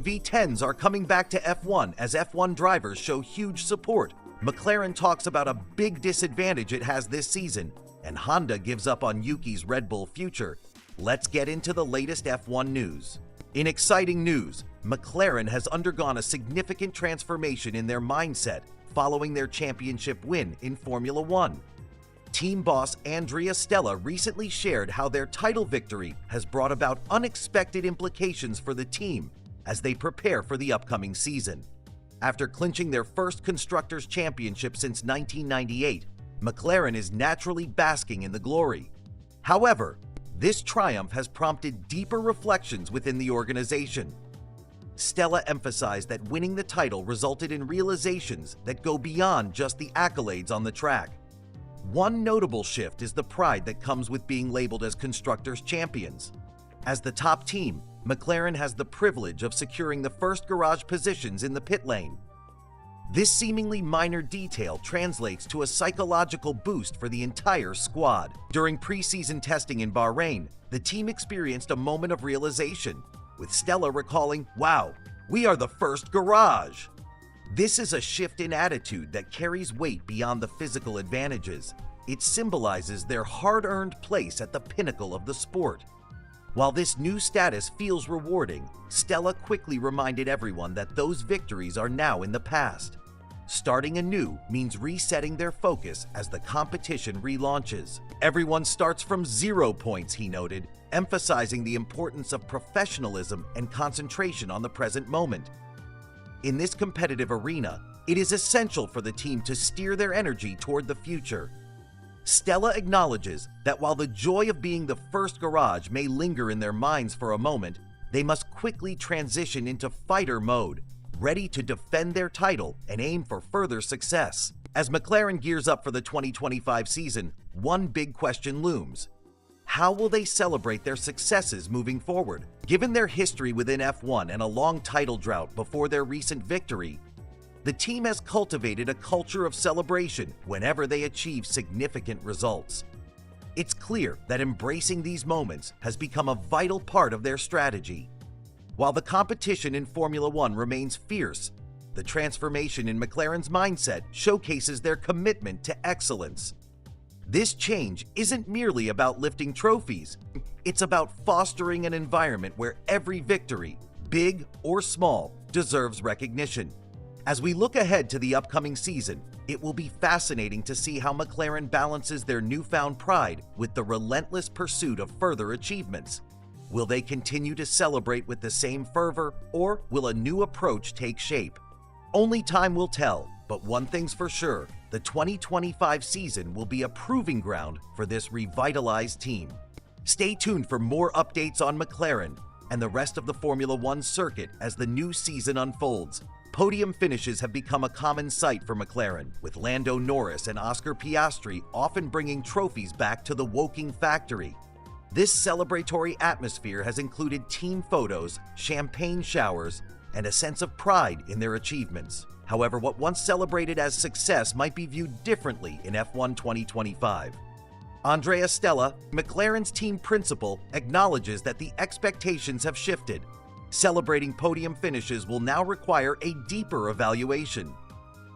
V10s are coming back to F1 as F1 drivers show huge support. McLaren talks about a big disadvantage it has this season, and Honda gives up on Yuki's Red Bull future. Let's get into the latest F1 news. In exciting news, McLaren has undergone a significant transformation in their mindset following their championship win in Formula One. Team boss Andrea Stella recently shared how their title victory has brought about unexpected implications for the team as they prepare for the upcoming season. After clinching their first Constructors' Championship since 1998, McLaren is naturally basking in the glory. However, this triumph has prompted deeper reflections within the organization. Stella emphasized that winning the title resulted in realizations that go beyond just the accolades on the track. One notable shift is the pride that comes with being labeled as Constructors' Champions. As the top team, McLaren has the privilege of securing the first garage positions in the pit lane. This seemingly minor detail translates to a psychological boost for the entire squad. During preseason testing in Bahrain, the team experienced a moment of realization, with Stella recalling, "Wow, we are the first garage." This is a shift in attitude that carries weight beyond the physical advantages. It symbolizes their hard-earned place at the pinnacle of the sport. While this new status feels rewarding, Stella quickly reminded everyone that those victories are now in the past. Starting anew means resetting their focus as the competition relaunches. Everyone starts from 0 points, he noted, emphasizing the importance of professionalism and concentration on the present moment. In this competitive arena, it is essential for the team to steer their energy toward the future. Stella acknowledges that while the joy of being the first garage may linger in their minds for a moment, they must quickly transition into fighter mode, ready to defend their title and aim for further success. As McLaren gears up for the 2025 season, one big question looms. How will they celebrate their successes moving forward? Given their history within F1 and a long title drought before their recent victory, the team has cultivated a culture of celebration whenever they achieve significant results. It's clear that embracing these moments has become a vital part of their strategy. While the competition in Formula One remains fierce, the transformation in McLaren's mindset showcases their commitment to excellence. This change isn't merely about lifting trophies, it's about fostering an environment where every victory, big or small, deserves recognition. As we look ahead to the upcoming season, it will be fascinating to see how McLaren balances their newfound pride with the relentless pursuit of further achievements. Will they continue to celebrate with the same fervor, or will a new approach take shape? Only time will tell, but one thing's for sure, the 2025 season will be a proving ground for this revitalized team. Stay tuned for more updates on McLaren and the rest of the Formula One circuit as the new season unfolds. Podium finishes have become a common sight for McLaren, with Lando Norris and Oscar Piastri often bringing trophies back to the Woking factory. This celebratory atmosphere has included team photos, champagne showers, and a sense of pride in their achievements. However, what once celebrated as success might be viewed differently in F1 2025. Andrea Stella, McLaren's team principal, acknowledges that the expectations have shifted. Celebrating podium finishes will now require a deeper evaluation.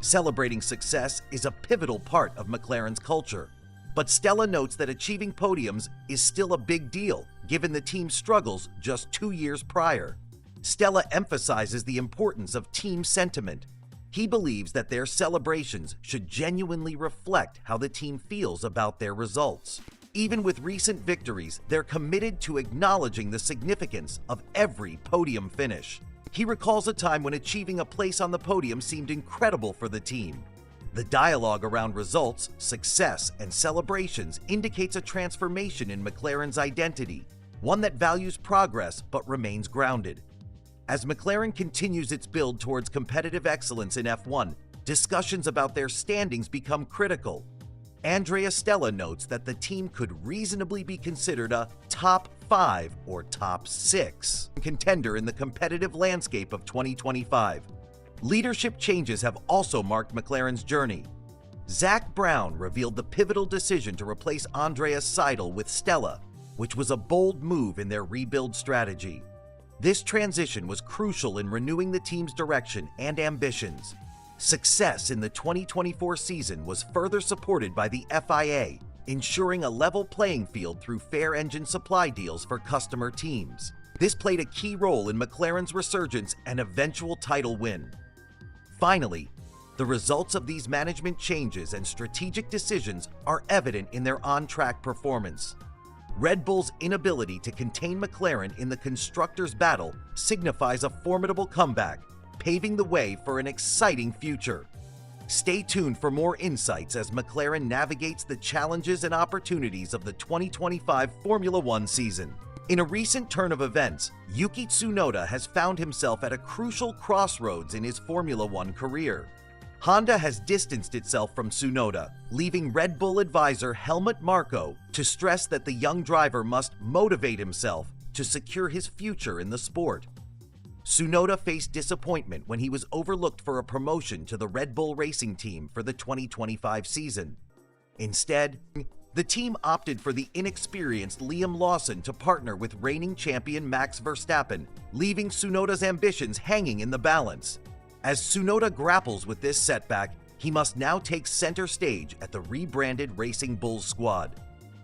Celebrating success is a pivotal part of McLaren's culture, but Stella notes that achieving podiums is still a big deal, given the team's struggles just 2 years prior. Stella emphasizes the importance of team sentiment. He believes that their celebrations should genuinely reflect how the team feels about their results. Even with recent victories, they're committed to acknowledging the significance of every podium finish. He recalls a time when achieving a place on the podium seemed incredible for the team. The dialogue around results, success, and celebrations indicates a transformation in McLaren's identity, one that values progress but remains grounded. As McLaren continues its build towards competitive excellence in F1, discussions about their standings become critical. Andrea Stella notes that the team could reasonably be considered a top 5 or top 6 contender in the competitive landscape of 2025. Leadership changes have also marked McLaren's journey. Zak Brown revealed the pivotal decision to replace Andreas Seidl with Stella, which was a bold move in their rebuild strategy. This transition was crucial in renewing the team's direction and ambitions. Success in the 2024 season was further supported by the FIA, ensuring a level playing field through fair engine supply deals for customer teams. This played a key role in McLaren's resurgence and eventual title win. Finally, the results of these management changes and strategic decisions are evident in their on-track performance. Red Bull's inability to contain McLaren in the constructors' battle signifies a formidable comeback, paving the way for an exciting future. Stay tuned for more insights as McLaren navigates the challenges and opportunities of the 2025 Formula One season. In a recent turn of events, Yuki Tsunoda has found himself at a crucial crossroads in his Formula One career. Honda has distanced itself from Tsunoda, leaving Red Bull advisor Helmut Marko to stress that the young driver must motivate himself to secure his future in the sport. Tsunoda faced disappointment when he was overlooked for a promotion to the Red Bull Racing team for the 2025 season. Instead, the team opted for the inexperienced Liam Lawson to partner with reigning champion Max Verstappen, leaving Tsunoda's ambitions hanging in the balance. As Tsunoda grapples with this setback, he must now take center stage at the rebranded Racing Bulls squad.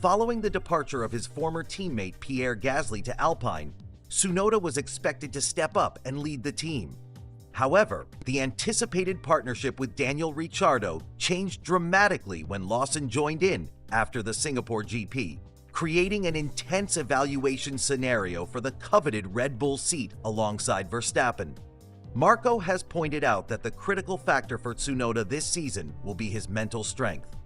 Following the departure of his former teammate Pierre Gasly to Alpine, Tsunoda was expected to step up and lead the team. However, the anticipated partnership with Daniel Ricciardo changed dramatically when Lawson joined in after the Singapore GP, creating an intense evaluation scenario for the coveted Red Bull seat alongside Verstappen. Marko has pointed out that the critical factor for Tsunoda this season will be his mental strength.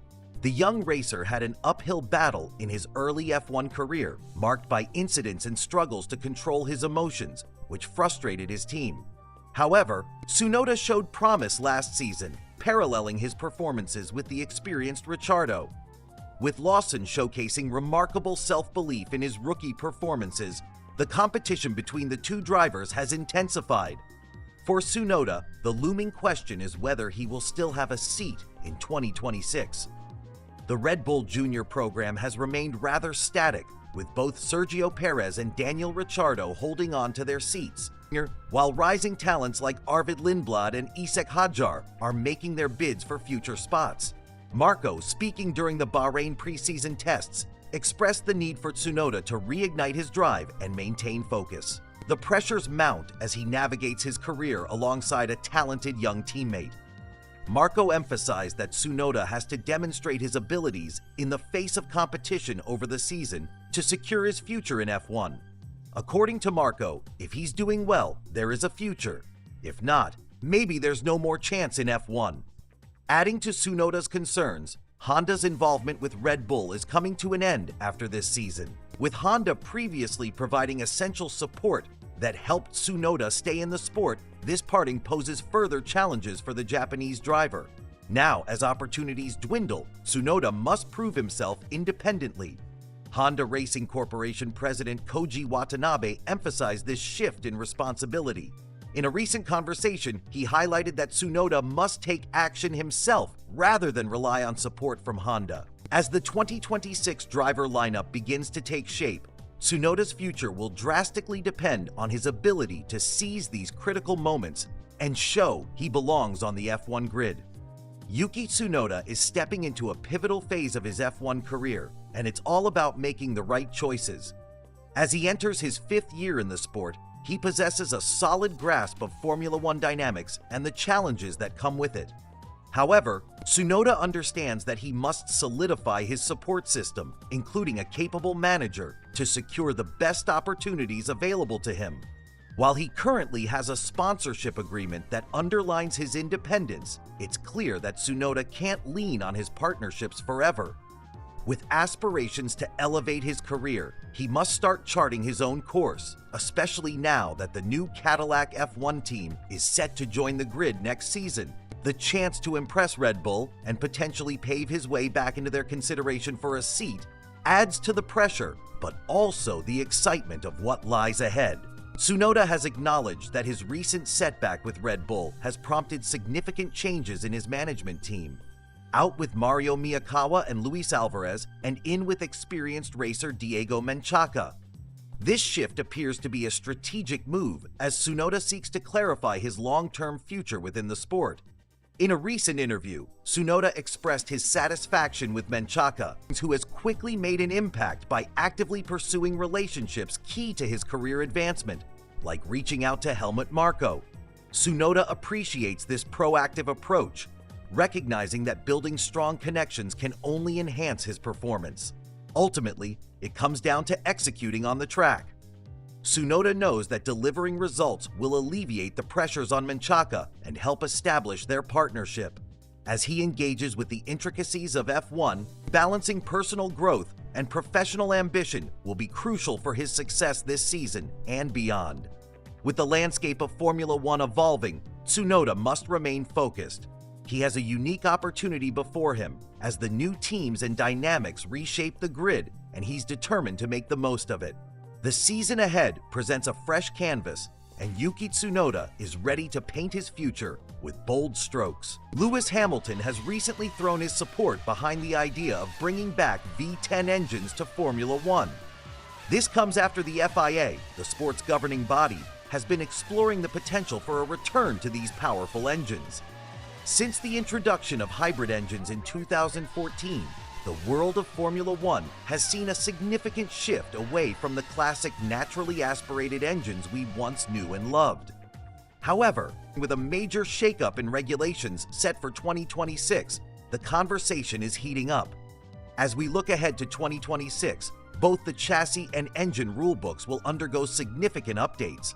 The young racer had an uphill battle in his early F1 career, marked by incidents and struggles to control his emotions, which frustrated his team. However, Tsunoda showed promise last season, paralleling his performances with the experienced Ricciardo. With Lawson showcasing remarkable self-belief in his rookie performances, the competition between the two drivers has intensified. For Tsunoda, the looming question is whether he will still have a seat in 2026. The Red Bull Junior program has remained rather static, with both Sergio Perez and Daniel Ricciardo holding on to their seats, while rising talents like Arvid Lindblad and Ishak Hadjar are making their bids for future spots. Marko, speaking during the Bahrain preseason tests, expressed the need for Tsunoda to reignite his drive and maintain focus. The pressures mount as he navigates his career alongside a talented young teammate. Marko emphasized that Tsunoda has to demonstrate his abilities in the face of competition over the season to secure his future in F1. According to Marko, if he's doing well, there is a future. If not, maybe there's no more chance in F1. Adding to Tsunoda's concerns, Honda's involvement with Red Bull is coming to an end after this season, with Honda previously providing essential support that helped Tsunoda stay in the sport. This parting poses further challenges for the Japanese driver. Now, as opportunities dwindle, Tsunoda must prove himself independently. Honda Racing Corporation President Koji Watanabe emphasized this shift in responsibility. In a recent conversation, he highlighted that Tsunoda must take action himself rather than rely on support from Honda. As the 2026 driver lineup begins to take shape, Tsunoda's future will drastically depend on his ability to seize these critical moments and show he belongs on the F1 grid. Yuki Tsunoda is stepping into a pivotal phase of his F1 career, and it's all about making the right choices. As he enters his 5th year in the sport, he possesses a solid grasp of Formula One dynamics and the challenges that come with it. However, Tsunoda understands that he must solidify his support system, including a capable manager, to secure the best opportunities available to him. While he currently has a sponsorship agreement that underlines his independence, it's clear that Tsunoda can't lean on his partnerships forever. With aspirations to elevate his career, he must start charting his own course, especially now that the new Cadillac F1 team is set to join the grid next season. The chance to impress Red Bull and potentially pave his way back into their consideration for a seat adds to the pressure, but also the excitement of what lies ahead. Tsunoda has acknowledged that his recent setback with Red Bull has prompted significant changes in his management team. Out with Mario Miyakawa and Luis Alvarez, and in with experienced racer Diego Menchaca. This shift appears to be a strategic move as Tsunoda seeks to clarify his long-term future within the sport. In a recent interview, Tsunoda expressed his satisfaction with Menchaca, who has quickly made an impact by actively pursuing relationships key to his career advancement, like reaching out to Helmut Marko. Tsunoda appreciates this proactive approach, recognizing that building strong connections can only enhance his performance. Ultimately, it comes down to executing on the track. Tsunoda knows that delivering results will alleviate the pressures on Menchaca and help establish their partnership. As he engages with the intricacies of F1, balancing personal growth and professional ambition will be crucial for his success this season and beyond. With the landscape of Formula One evolving, Tsunoda must remain focused. He has a unique opportunity before him as the new teams and dynamics reshape the grid, and he's determined to make the most of it. The season ahead presents a fresh canvas, and Yuki Tsunoda is ready to paint his future with bold strokes. Lewis Hamilton has recently thrown his support behind the idea of bringing back V10 engines to Formula One. This comes after the FIA, the sport's governing body, has been exploring the potential for a return to these powerful engines. Since the introduction of hybrid engines in 2014, the world of Formula One has seen a significant shift away from the classic naturally aspirated engines we once knew and loved. However, with a major shakeup in regulations set for 2026, the conversation is heating up. As we look ahead to 2026, both the chassis and engine rulebooks will undergo significant updates.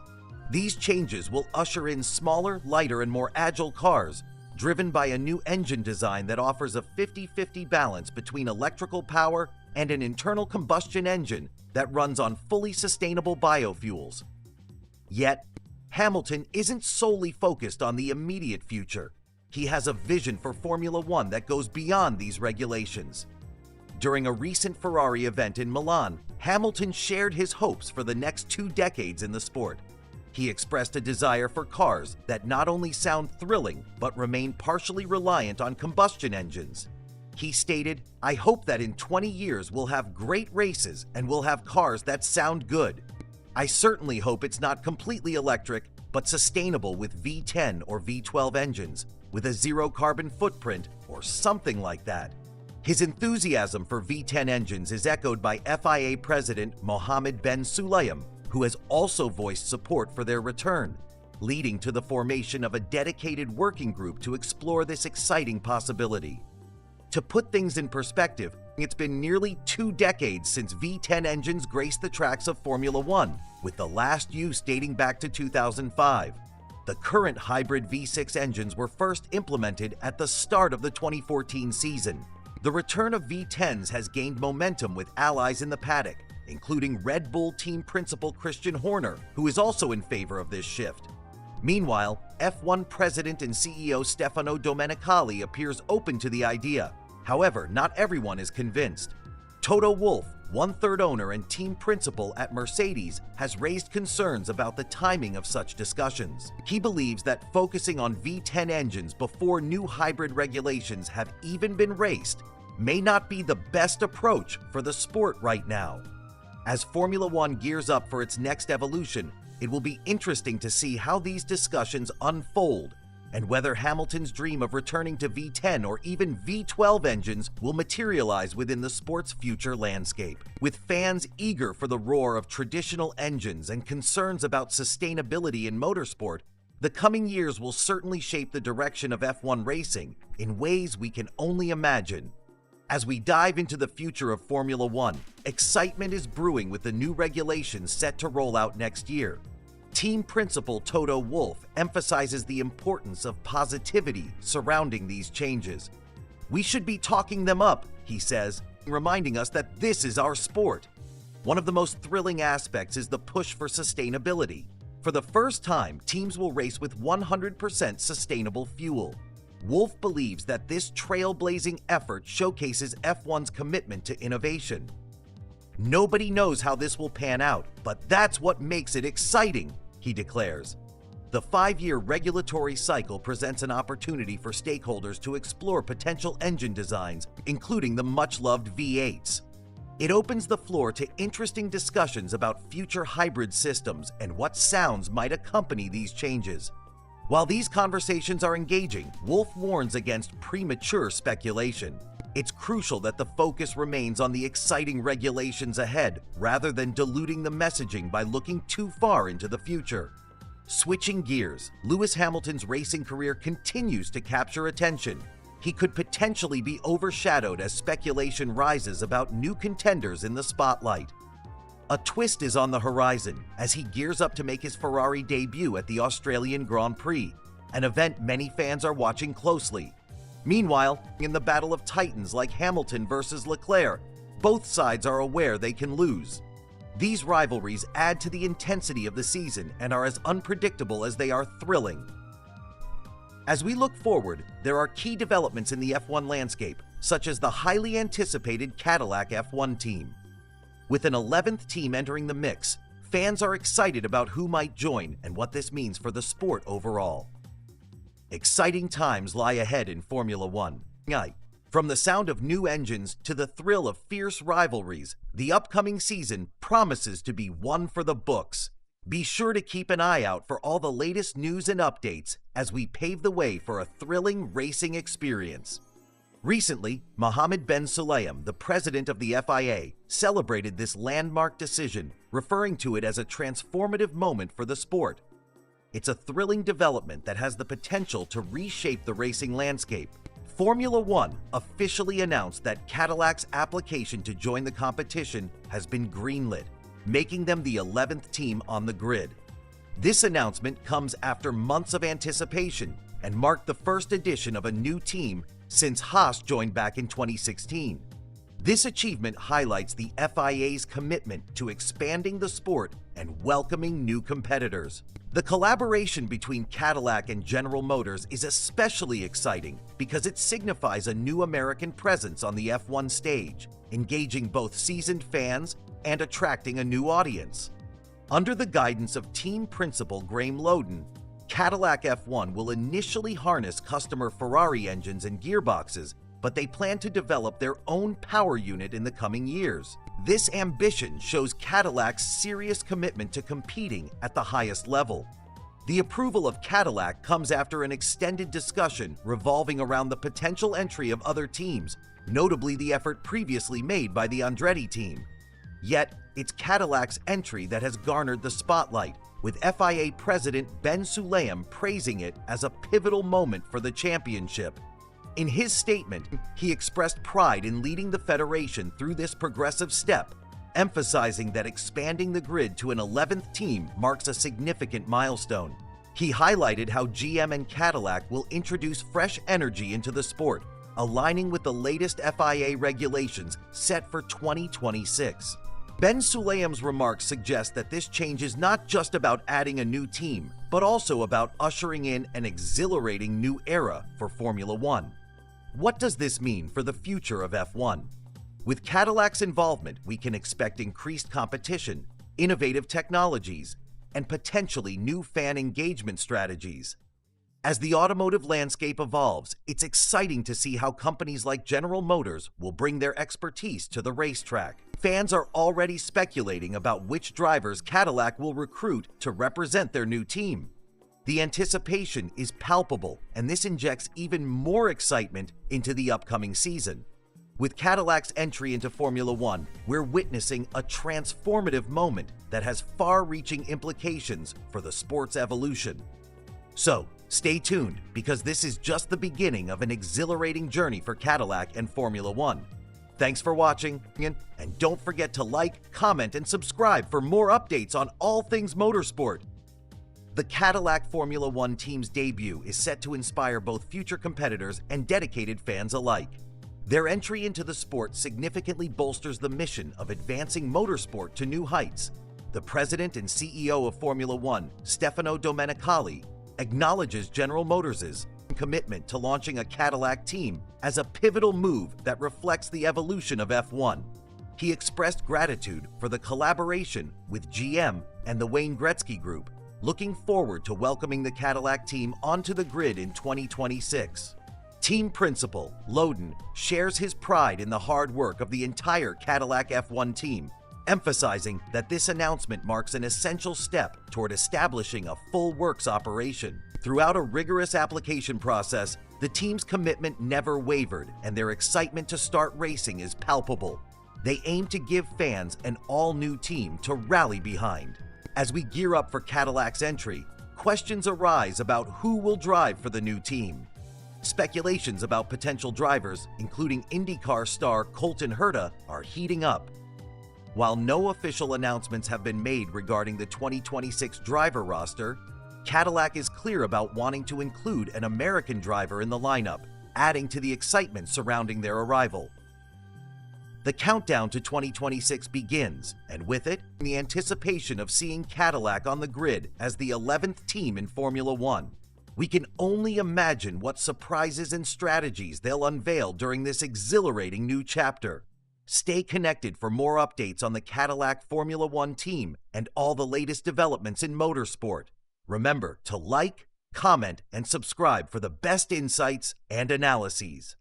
These changes will usher in smaller, lighter, and more agile cars, driven by a new engine design that offers a 50-50 balance between electrical power and an internal combustion engine that runs on fully sustainable biofuels. Yet, Hamilton isn't solely focused on the immediate future. He has a vision for Formula One that goes beyond these regulations. During a recent Ferrari event in Milan, Hamilton shared his hopes for the next 2 decades in the sport. He expressed a desire for cars that not only sound thrilling, but remain partially reliant on combustion engines. He stated, "I hope that in 20 years we'll have great races and we'll have cars that sound good. I certainly hope it's not completely electric, but sustainable with V10 or V12 engines, with a zero carbon footprint or something like that." His enthusiasm for V10 engines is echoed by FIA President Mohammed Ben Sulayem, who has also voiced support for their return, leading to the formation of a dedicated working group to explore this exciting possibility. To put things in perspective, it's been nearly 2 decades since V10 engines graced the tracks of Formula One, with the last use dating back to 2005. The current hybrid V6 engines were first implemented at the start of the 2014 season. The return of V10s has gained momentum with allies in the paddock, including Red Bull team principal Christian Horner, who is also in favor of this shift. Meanwhile, F1 president and CEO Stefano Domenicali appears open to the idea. However, not everyone is convinced. Toto Wolff, 1/3 owner and team principal at Mercedes, has raised concerns about the timing of such discussions. He believes that focusing on V10 engines before new hybrid regulations have even been raced may not be the best approach for the sport right now. As Formula One gears up for its next evolution, it will be interesting to see how these discussions unfold and whether Hamilton's dream of returning to V10 or even V12 engines will materialize within the sport's future landscape. With fans eager for the roar of traditional engines and concerns about sustainability in motorsport, the coming years will certainly shape the direction of F1 racing in ways we can only imagine. As we dive into the future of Formula One, excitement is brewing with the new regulations set to roll out next year. Team principal Toto Wolff emphasizes the importance of positivity surrounding these changes. "We should be talking them up," he says, reminding us that this is our sport. One of the most thrilling aspects is the push for sustainability. For the first time, teams will race with 100% sustainable fuel. Wolff believes that this trailblazing effort showcases F1's commitment to innovation. "Nobody knows how this will pan out, but that's what makes it exciting," he declares. The 5-year regulatory cycle presents an opportunity for stakeholders to explore potential engine designs, including the much-loved V8s. It opens the floor to interesting discussions about future hybrid systems and what sounds might accompany these changes. While these conversations are engaging, Wolff warns against premature speculation. It's crucial that the focus remains on the exciting regulations ahead rather than diluting the messaging by looking too far into the future. Switching gears, Lewis Hamilton's racing career continues to capture attention. He could potentially be overshadowed as speculation rises about new contenders in the spotlight. A twist is on the horizon as he gears up to make his Ferrari debut at the Australian Grand Prix, an event many fans are watching closely. Meanwhile, in the battle of titans like Hamilton versus Leclerc, both sides are aware they can lose. These rivalries add to the intensity of the season and are as unpredictable as they are thrilling. As we look forward, there are key developments in the F1 landscape, such as the highly anticipated Cadillac F1 team. With an 11th team entering the mix, fans are excited about who might join and what this means for the sport overall. Exciting times lie ahead in Formula One. From the sound of new engines to the thrill of fierce rivalries, the upcoming season promises to be one for the books. Be sure to keep an eye out for all the latest news and updates as we pave the way for a thrilling racing experience. Recently, Mohammed bin Sulayem, the president of the FIA, celebrated this landmark decision, referring to it as a transformative moment for the sport. It's a thrilling development that has the potential to reshape the racing landscape. Formula One officially announced that Cadillac's application to join the competition has been greenlit, making them the 11th team on the grid. This announcement comes after months of anticipation and marked the first edition of a new team since Haas joined back in 2016. This achievement highlights the FIA's commitment to expanding the sport and welcoming new competitors. The collaboration between Cadillac and General Motors is especially exciting because it signifies a new American presence on the F1 stage, engaging both seasoned fans and attracting a new audience. Under the guidance of team principal Graham Loden, Cadillac F1 will initially harness customer Ferrari engines and gearboxes, but they plan to develop their own power unit in the coming years. This ambition shows Cadillac's serious commitment to competing at the highest level. The approval of Cadillac comes after an extended discussion revolving around the potential entry of other teams, notably the effort previously made by the Andretti team. Yet, it's Cadillac's entry that has garnered the spotlight, with FIA President bin Sulayem praising it as a pivotal moment for the championship. In his statement, he expressed pride in leading the federation through this progressive step, emphasizing that expanding the grid to an 11th team marks a significant milestone. He highlighted how GM and Cadillac will introduce fresh energy into the sport, aligning with the latest FIA regulations set for 2026. bin Sulayem's remarks suggest that this change is not just about adding a new team, but also about ushering in an exhilarating new era for Formula One. What does this mean for the future of F1? With Cadillac's involvement, we can expect increased competition, innovative technologies, and potentially new fan engagement strategies. As the automotive landscape evolves, it's exciting to see how companies like General Motors will bring their expertise to the racetrack. Fans are already speculating about which drivers Cadillac will recruit to represent their new team. The anticipation is palpable, and this injects even more excitement into the upcoming season. With Cadillac's entry into Formula One, we're witnessing a transformative moment that has far-reaching implications for the sport's evolution. So, stay tuned, because this is just the beginning of an exhilarating journey for Cadillac and Formula One. Thanks for watching, and don't forget to like, comment, and subscribe for more updates on all things motorsport. The Cadillac Formula One team's debut is set to inspire both future competitors and dedicated fans alike. Their entry into the sport significantly bolsters the mission of advancing motorsport to new heights. The president and CEO of Formula One, Stefano Domenicali, acknowledges General Motors' commitment to launching a Cadillac team as a pivotal move that reflects the evolution of F1. He expressed gratitude for the collaboration with GM and the Wayne Gretzky Group, looking forward to welcoming the Cadillac team onto the grid in 2026. Team principal, Loden, shares his pride in the hard work of the entire Cadillac F1 team, emphasizing that this announcement marks an essential step toward establishing a full works operation. Throughout a rigorous application process, the team's commitment never wavered, and their excitement to start racing is palpable. They aim to give fans an all-new team to rally behind. As we gear up for Cadillac's entry, questions arise about who will drive for the new team. Speculations about potential drivers, including IndyCar star Colton Herta, are heating up. While no official announcements have been made regarding the 2026 driver roster, Cadillac is clear about wanting to include an American driver in the lineup, adding to the excitement surrounding their arrival. The countdown to 2026 begins, and with it, the anticipation of seeing Cadillac on the grid as the 11th team in Formula One. We can only imagine what surprises and strategies they'll unveil during this exhilarating new chapter. Stay connected for more updates on the Cadillac Formula One team and all the latest developments in motorsport. Remember to like, comment, and subscribe for the best insights and analyses.